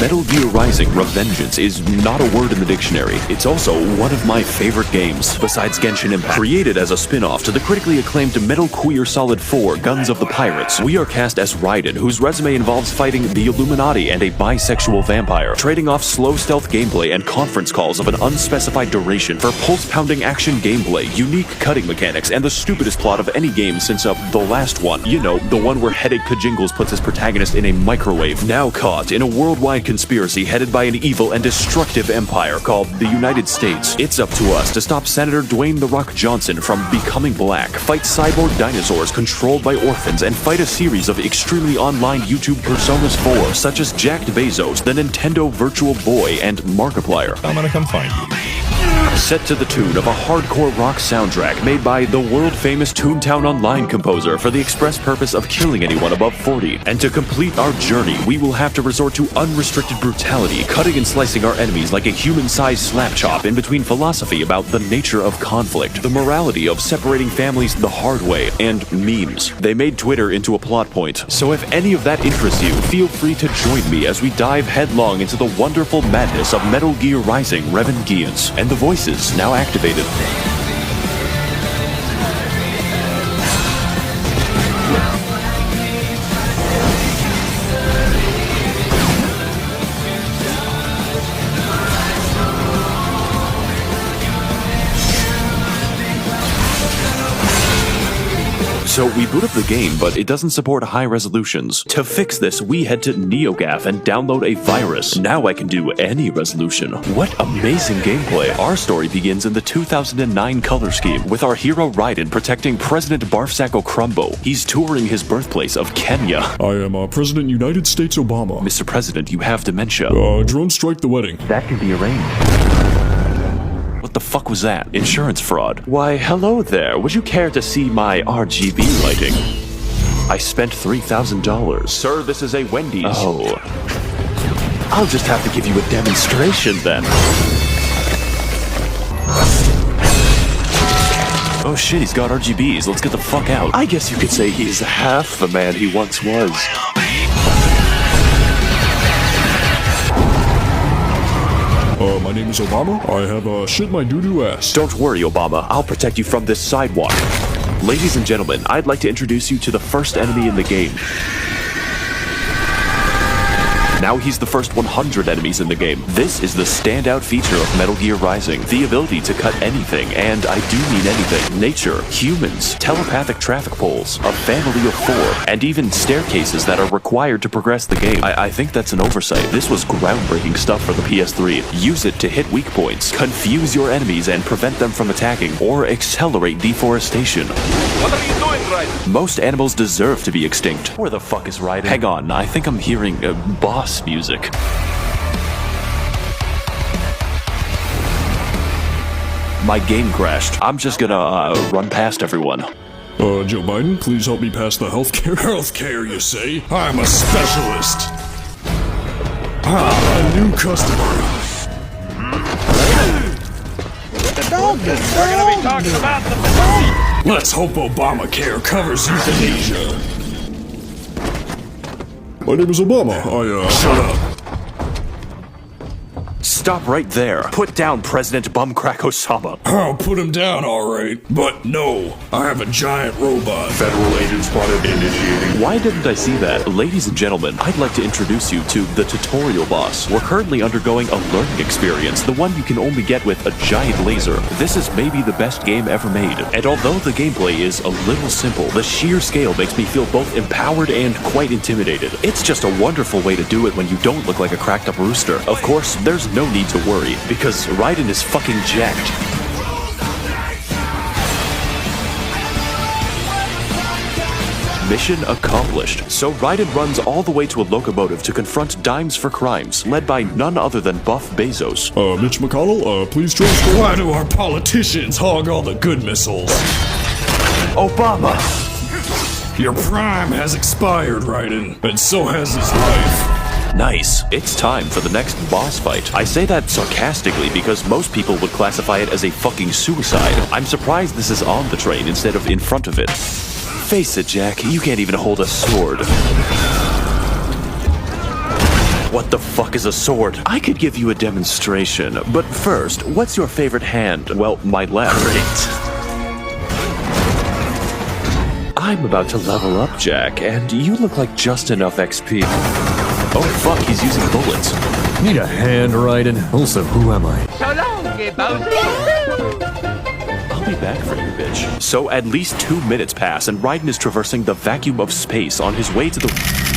Metal Gear Rising: Revengeance is not a word in the dictionary. It's also one of my favorite games, besides Genshin Impact. Created as a spin-off to the critically acclaimed Metal Gear Solid 4: Guns of the Pirates, we are cast as Raiden, whose resume involves fighting the Illuminati and a bisexual vampire, trading off slow stealth gameplay and conference calls of an unspecified duration for pulse-pounding action gameplay, unique cutting mechanics, and the stupidest plot of any game since the last one. You know, the one where Headache Kajingles puts his protagonist in a microwave. Now caught in a worldwide conspiracy headed by an evil and destructive empire called the United States, it's up to us to stop Senator Dwayne "The Rock" Johnson from becoming black, fight cyborg dinosaurs controlled by orphans, and fight a series of extremely online YouTube personas 4, such as Jack Bezos, the Nintendo Virtual Boy, and Markiplier. I'm gonna come find you. Set to the tune of a hardcore rock soundtrack made by the world-famous Toontown Online composer for the express purpose of killing anyone above 40. And to complete our journey, we will have to resort to unrestricted brutality, cutting and slicing our enemies like a human-sized slap chop in between philosophy about the nature of conflict, the morality of separating families the hard way, and memes. They made Twitter into a plot point, so if any of that interests you, feel free to join me as we dive headlong into the wonderful madness of Metal Gear Rising: Revengeance, and the voices now activated. So we boot up the game, but it doesn't support high resolutions. To fix this, we head to NeoGAF and download a virus. Now I can do any resolution. What amazing gameplay. Our story begins in the 2009 color scheme, with our hero Raiden protecting President Barfsacco Crumbo. He's touring his birthplace of Kenya. I am President United States Obama. Mr. President, you have dementia. Drone strike the wedding. That can be arranged. What the fuck was that? Insurance fraud. Why, hello there. Would you care to see my RGB lighting? I spent $3,000. Sir, this is a Wendy's. Oh. I'll just have to give you a demonstration then. Oh shit, he's got RGBs. Let's get the fuck out. I guess you could say he's half the man he once was. My name is Obama. I have shit my doo-doo ass. Don't worry, Obama. I'll protect you from this sidewalk. Ladies and gentlemen, I'd like to introduce you to the first enemy in the game. Now he's the first 100 enemies in the game. This is the standout feature of Metal Gear Rising. The ability to cut anything, and I do mean anything. Nature, humans, telepathic traffic poles, a family of 4, and even staircases that are required to progress the game. I think that's an oversight. This was groundbreaking stuff for the PS3. Use it to hit weak points, confuse your enemies and prevent them from attacking, or accelerate deforestation. What are you doing, Raiden? Most animals deserve to be extinct. Where the fuck is Raiden? Hang on, I think I'm hearing boss music. My game crashed. I'm just gonna run past everyone. Joe Biden, please help me pass the healthcare. Healthcare, you say? I'm a specialist. A new customer. We're gonna be talking about the Let's hope Obamacare covers euthanasia. My name is Obama. Shut up. Stop right there. Put down President Bumcrack Osama. I'll put him down, alright. But no, I have a giant robot. Federal agent spotted initiating. Why didn't I see that? Ladies and gentlemen, I'd like to introduce you to the tutorial boss. We're currently undergoing a learning experience, the one you can only get with a giant laser. This is maybe the best game ever made. And although the gameplay is a little simple, the sheer scale makes me feel both empowered and quite intimidated. It's just a wonderful way to do it when you don't look like a cracked up rooster. Of course, there's no need to worry, because Raiden is fucking jacked. Mission accomplished. So Raiden runs all the way to a locomotive to confront Dimes for Crimes, led by none other than Buff Bezos. Mitch McConnell, please transfer. Why do our politicians hog all the good missiles? Obama! Your prime has expired, Raiden, and so has his life. Nice. It's time for the next boss fight. I say that sarcastically because most people would classify it as a fucking suicide. I'm surprised this is on the train instead of in front of it. Face it, Jack, you can't even hold a sword. What the fuck is a sword? I could give you a demonstration, but first, what's your favorite hand? Well, my left. Great. I'm about to level up, Jack, and you look like just enough XP. Oh fuck, he's using bullets. Need a hand, Raiden? Also, who am I? So long, Bowser. I'll be back for you, bitch. So at least 2 minutes pass, and Raiden is traversing the vacuum of space on his way to the...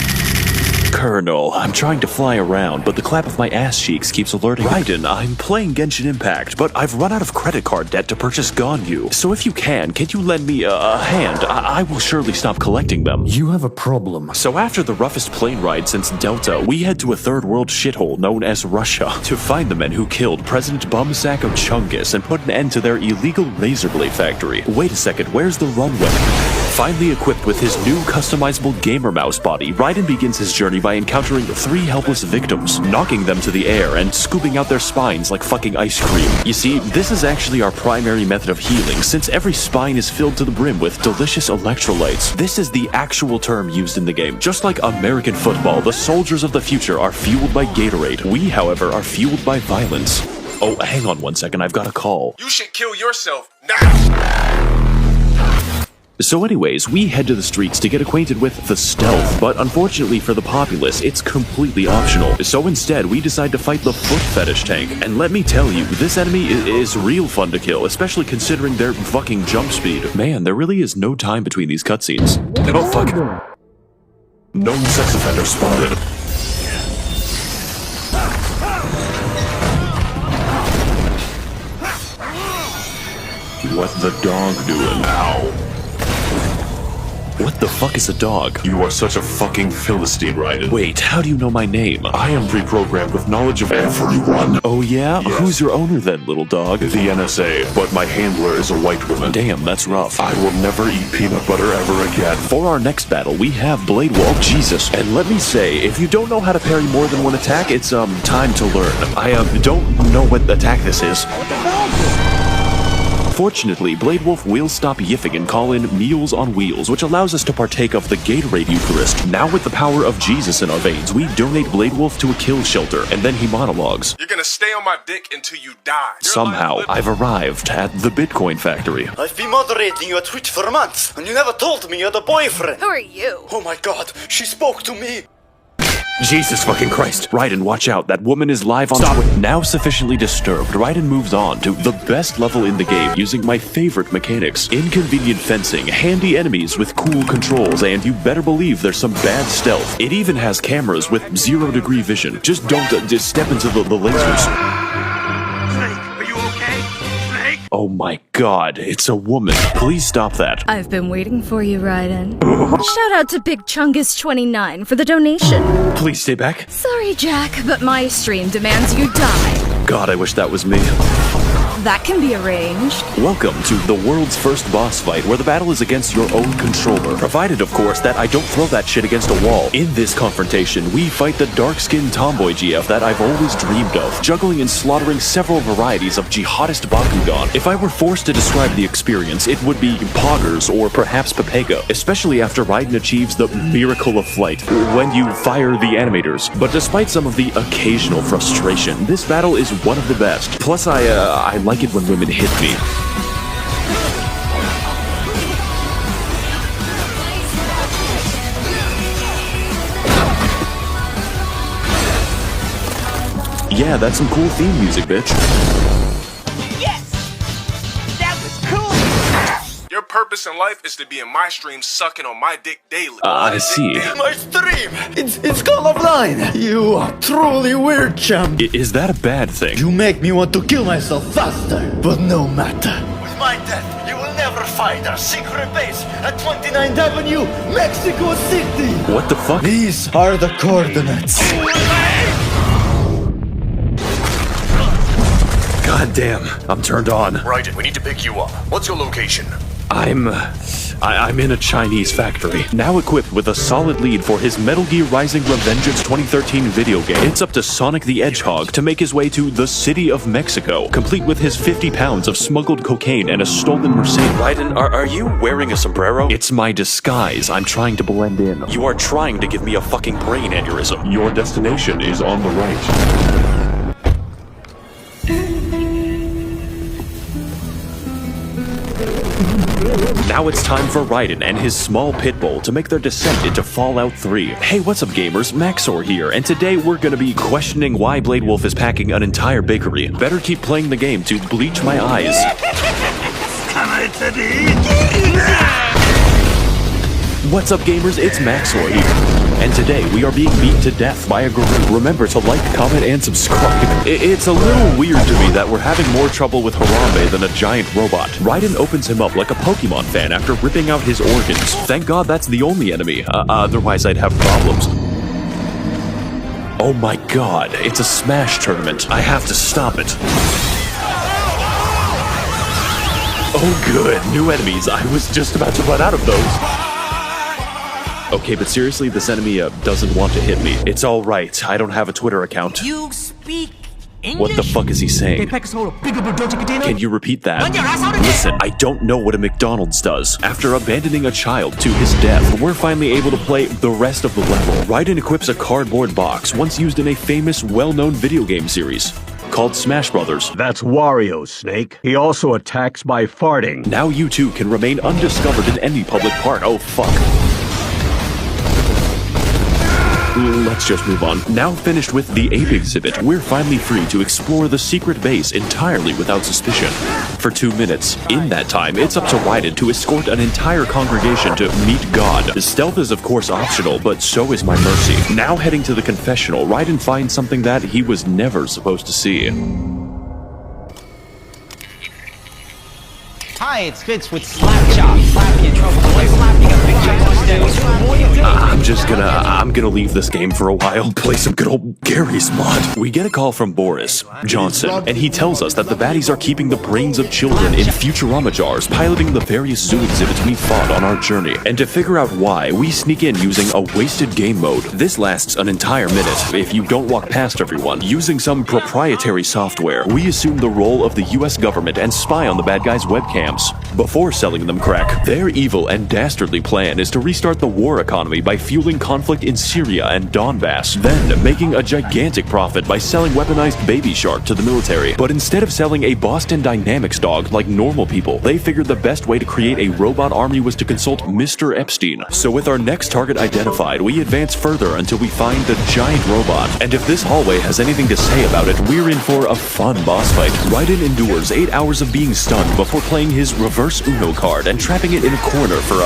Colonel, I'm trying to fly around, but the clap of my ass cheeks keeps alerting Raiden, I'm playing Genshin Impact, but I've run out of credit card debt to purchase Ganyu. So if you can you lend me a hand? I will surely stop collecting them. You have a problem. So after the roughest plane ride since Delta, we head to a third world shithole known as Russia to find the men who killed President Bumsack of Chungus and put an end to their illegal razor blade factory. Wait a second, where's the runway? Finally equipped with his new customizable gamer mouse body, Raiden begins his journey by encountering 3 helpless victims, knocking them to the air and scooping out their spines like fucking ice cream. You see, this is actually our primary method of healing, since every spine is filled to the brim with delicious electrolytes. This is the actual term used in the game. Just like American football, the soldiers of the future are fueled by Gatorade. We, however, are fueled by violence. Oh, hang on 1 second, I've got a call. You should kill yourself now. So anyways, we head to the streets to get acquainted with the stealth, but unfortunately for the populace, it's completely optional. So instead, we decide to fight the foot fetish tank, and let me tell you, this enemy is real fun to kill, especially considering their fucking jump speed. Man, there really is no time between these cutscenes. Oh fuck. Known sex offender spotted. What the dog doing now? What the fuck is a dog? You are such a fucking Philistine, Raiden. Wait, how do you know my name? I am pre-programmed with knowledge of everyone. Oh yeah? Yes. Who's your owner then, little dog? The NSA, but my handler is a white woman. Damn, that's rough. I will never eat peanut butter ever again. For our next battle, we have Blade Wolf. Jesus. And let me say, if you don't know how to parry more than one attack, it's, time to learn. I, don't know what attack this is. Fortunately, Blade Wolf will stop yiffing and call in Meals on Wheels, which allows us to partake of the Gatorade Eucharist. Now with the power of Jesus in our veins, we donate Blade Wolf to a kill shelter, and then he monologues. You're gonna stay on my dick until you die. Somehow, I've arrived at the Bitcoin factory. I've been moderating your Twitch for months, and you never told me you had a boyfriend. Who are you? Oh my god, she spoke to me. Jesus fucking Christ. Raiden, watch out. That woman is live on Twitch. Now sufficiently disturbed, Raiden moves on to the best level in the game using my favorite mechanics. Inconvenient fencing, handy enemies with cool controls, and you better believe there's some bad stealth. It even has cameras with 0-degree vision. Just don't just step into the lasers. Oh my god, it's a woman. Please stop that. I've been waiting for you, Raiden. Shout out to Big Chungus29 for the donation. Please stay back. Sorry, Jack, but my stream demands you die. God, I wish that was me. That can be arranged. Welcome to the world's first boss fight, where the battle is against your own controller. Provided, of course, that I don't throw that shit against a wall. In this confrontation, we fight the dark-skinned tomboy GF that I've always dreamed of, juggling and slaughtering several varieties of jihadist Bakugan. If I were forced to describe the experience, it would be poggers or perhaps Pepega, especially after Raiden achieves the miracle of flight, when you fire the animators. But despite some of the occasional frustration, this battle is one of the best. Plus, I like it when women hit me. Yeah, that's some cool theme music, bitch. Yes! That was cool! Your purpose in life is to be in my stream sucking on my dick daily. I see. My stream! It's Call of Line! You are truly weird, champ! Is that a bad thing? You make me want to kill myself faster, but no matter. With my death, you will never find our secret base at 29th Avenue, Mexico City! What the fuck? These are the coordinates. God damn, I'm turned on. Raiden, we need to pick you up. What's your location? I'm it. I'm in a Chinese factory. Now equipped with a solid lead for his Metal Gear Rising Revengeance 2013 video game, it's up to Sonic the Hedgehog to make his way to the city of Mexico, complete with his 50 pounds of smuggled cocaine and a stolen Mercedes. Raiden, are you wearing a sombrero? It's my disguise. I'm trying to blend in. You are trying to give me a fucking brain aneurysm. Your destination is on the right. Now it's time for Raiden and his small pit bull to make their descent into Fallout 3. Hey, what's up gamers? max0r here, and today we're gonna be questioning why Blade Wolf is packing an entire bakery. Better keep playing the game to bleach my eyes. What's up gamers? It's max0r here. And today we are being beat to death by a gorilla. Remember to like, comment, and subscribe. It's a little weird to me that we're having more trouble with Harambe than a giant robot. Raiden opens him up like a Pokemon fan after ripping out his organs. Thank God that's the only enemy. Otherwise I'd have problems. Oh my God, it's a Smash tournament. I have to stop it. Oh good, new enemies. I was just about to run out of those. Okay, but seriously, this enemy doesn't want to hit me. It's alright, I don't have a Twitter account. You speak English? What the fuck is he saying? Can you repeat that? Listen, I don't know what a McDonald's does. After abandoning a child to his death, we're finally able to play the rest of the level. Raiden equips a cardboard box once used in a famous, well-known video game series called Smash Brothers. That's Wario, Snake. He also attacks by farting. Now you too can remain undiscovered in any public park. Oh fuck. Let's just move on. Now finished with the ape exhibit, we're finally free to explore the secret base entirely without suspicion. For 2 minutes. In that time, it's up to Raiden to escort an entire congregation to meet God. Stealth is of course optional, but so is my mercy. Now heading to the confessional, Raiden finds something that he was never supposed to see. Hi, it's Fitz with Slapchop. Slap in trouble. Slapping a picture I'm gonna leave this game for a while, play some good old Gary's mod. We get a call from Boris Johnson, and he tells us that the baddies are keeping the brains of children in Futurama jars, piloting the various zoo exhibits we fought on our journey. And to figure out why, we sneak in using a wasted game mode. This lasts an entire minute, if you don't walk past everyone. Using some proprietary software, we assume the role of the US government and spy on the bad guys' webcams before selling them crack. Their evil and dastardly plan is to restart the war economy by fueling conflict in Syria and Donbass, then making a gigantic profit by selling weaponized Baby Shark to the military. But instead of selling a Boston Dynamics dog like normal people, they figured the best way to create a robot army was to consult Mr. Epstein. So with our next target identified, we advance further until we find the giant robot. And if this hallway has anything to say about it, we're in for a fun boss fight. Raiden endures 8 hours of being stunned before playing his reverse Uno card and trapping it in a corner for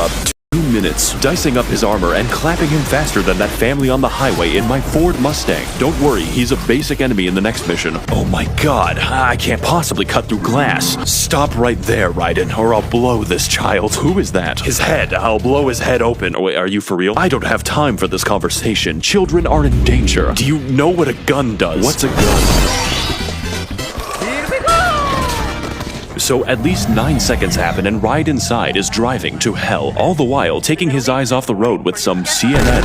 2 minutes, dicing up his armor and clapping him faster than that family on the highway in my Ford Mustang. Don't worry, he's a basic enemy in the next mission. Oh my God, I can't possibly cut through glass. Stop right there, Raiden, or I'll blow this child. Who is that? His head. I'll blow his head open. Wait, are you for real? I don't have time for this conversation. Children are in danger. Do you know what a gun does? What's a gun? So at least 9 seconds happen and Raiden Side is driving to hell, all the while taking his eyes off the road with some CNN.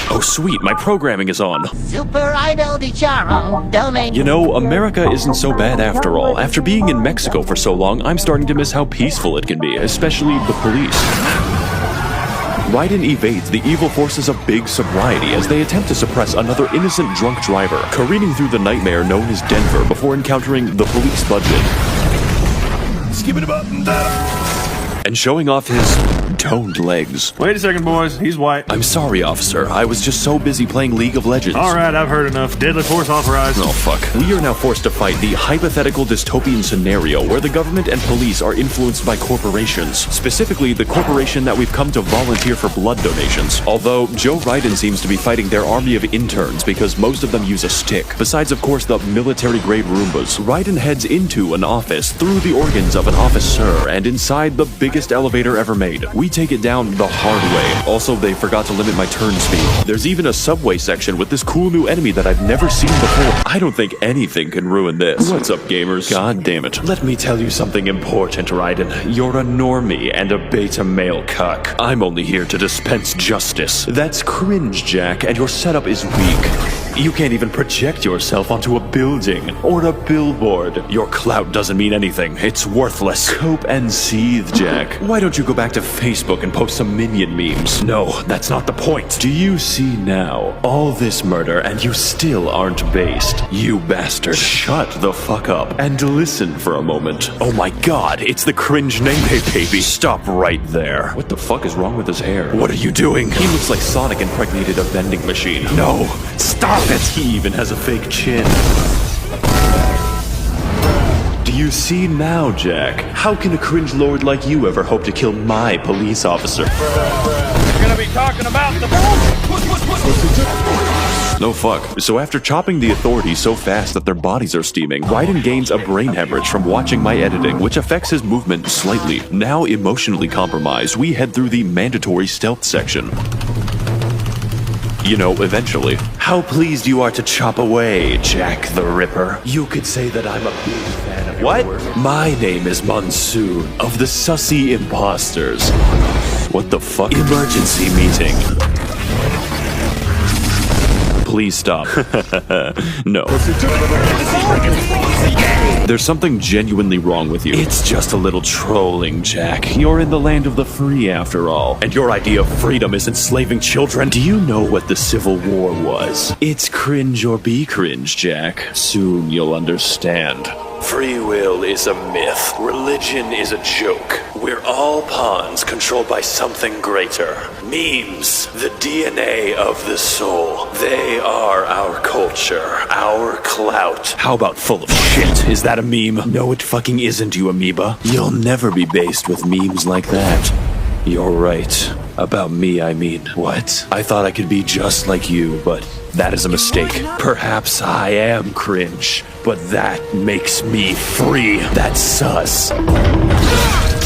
Oh sweet, my programming is on. Super Idol di Charo, domain. You know, America isn't so bad after all. After being in Mexico for so long, I'm starting to miss how peaceful it can be, especially the police. Raiden evades the evil forces of Big Sobriety as they attempt to suppress another innocent drunk driver, careening through the nightmare known as Denver before encountering the police budget. And showing off his toned legs. Wait a second, boys. He's white. I'm sorry, officer. I was just so busy playing League of Legends. Alright, I've heard enough. Deadly force authorized. Oh, fuck. We are now forced to fight the hypothetical dystopian scenario where the government and police are influenced by corporations. Specifically, the corporation that we've come to volunteer for blood donations. Although, Joe Raiden seems to be fighting their army of interns because most of them use a stick. Besides, of course, the military-grade Roombas. Raiden heads into an office through the organs of an officer and inside the biggest quickest elevator ever made. We take it down the hard way. Also, they forgot to limit my turn speed. There's even a subway section with this cool new enemy that I've never seen before. I don't think anything can ruin this. What's up, gamers? God damn it. Let me tell you something important, Raiden. You're a normie and a beta male cuck. I'm only here to dispense justice. That's cringe, Jack, and your setup is weak. You can't even project yourself onto a building or a billboard. Your clout doesn't mean anything. It's worthless. Cope and seethe, Jack. Why don't you go back to Facebook and post some minion memes? No, that's not the point. Do you see now? All this murder and you still aren't based. You bastard. Shut the fuck up and listen for a moment. Oh my god, it's the cringe Nene baby. Stop right there. What the fuck is wrong with his hair? What are you doing? He looks like Sonic impregnated a vending machine. No, stop it. He even has a fake chin. Do you see now, Jack? How can a cringe lord like you ever hope to kill my police officer? You're gonna be talking about the... No fuck. So after chopping the authorities so fast that their bodies are steaming, Raiden gains a brain hemorrhage from watching my editing, which affects his movement slightly. Now emotionally compromised, we head through the mandatory stealth section. You know, eventually. How pleased you are to chop away, Jack the Ripper. You could say that I'm a big fan of your work. My name is Monsoon, of the Sussy Imposters. What the fuck? Emergency meeting. Please stop. No. There's something genuinely wrong with you. It's just a little trolling, Jack. You're in the land of the free, after all. And your idea of freedom is enslaving children. Do you know what the Civil War was? It's cringe or be cringe, Jack. Soon you'll understand. Free will is a myth. Religion is a joke. We're all pawns controlled by something greater. Memes, the DNA of the soul. They are our culture, our clout. How about full of shit? Is that a meme? No, it fucking isn't, you amoeba. You'll never be based with memes like that. You're right. About me, I mean. What? I thought I could be just like you, but that is a mistake. Perhaps I am cringe, but that makes me free. That's sus.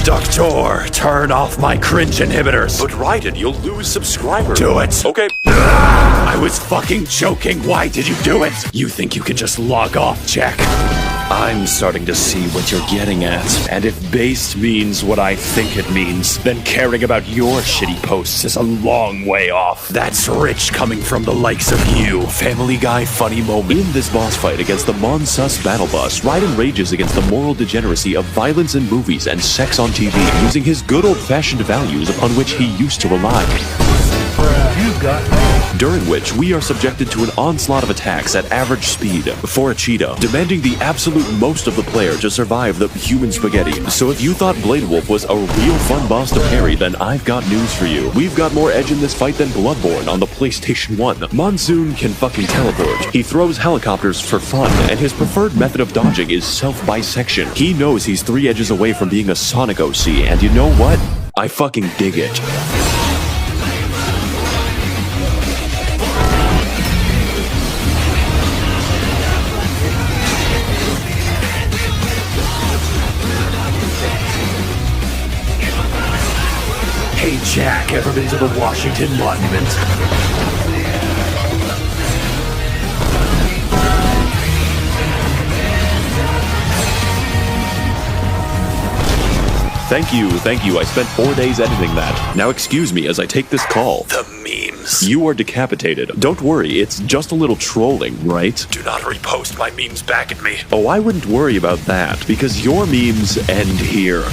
Doctor, turn off my cringe inhibitors. But Raiden, you'll lose subscribers. Do it. Okay. I was fucking joking. Why did you do it? You think you can just log off, Jack? I'm starting to see what you're getting at. And if based means what I think it means, then caring about your shitty posts is a long way off. That's rich coming from the likes of you. Family Guy funny moment. In this boss fight against the Monsus battle bus, Raiden rages against the moral degeneracy of violence in movies and sex on TV, using his good old-fashioned values upon which he used to rely. During which we are subjected to an onslaught of attacks at average speed for a Cheetah, demanding the absolute most of the player to survive the human spaghetti. So if you thought Blade Wolf was a real fun boss to parry, then I've got news for you. We've got more edge in this fight than Bloodborne on the PlayStation 1. Monsoon can fucking teleport. He throws helicopters for fun, and his preferred method of dodging is self-bisection. He knows he's 3 edges away from being a Sonic OC, and you know what? I fucking dig it. Hey Jack, ever been to the Washington Monument? Thank you. I spent 4 days editing that. Now excuse me as I take this call. The memes. You are decapitated. Don't worry, it's just a little trolling, right? Do not repost my memes back at me. Oh, I wouldn't worry about that, because your memes end here.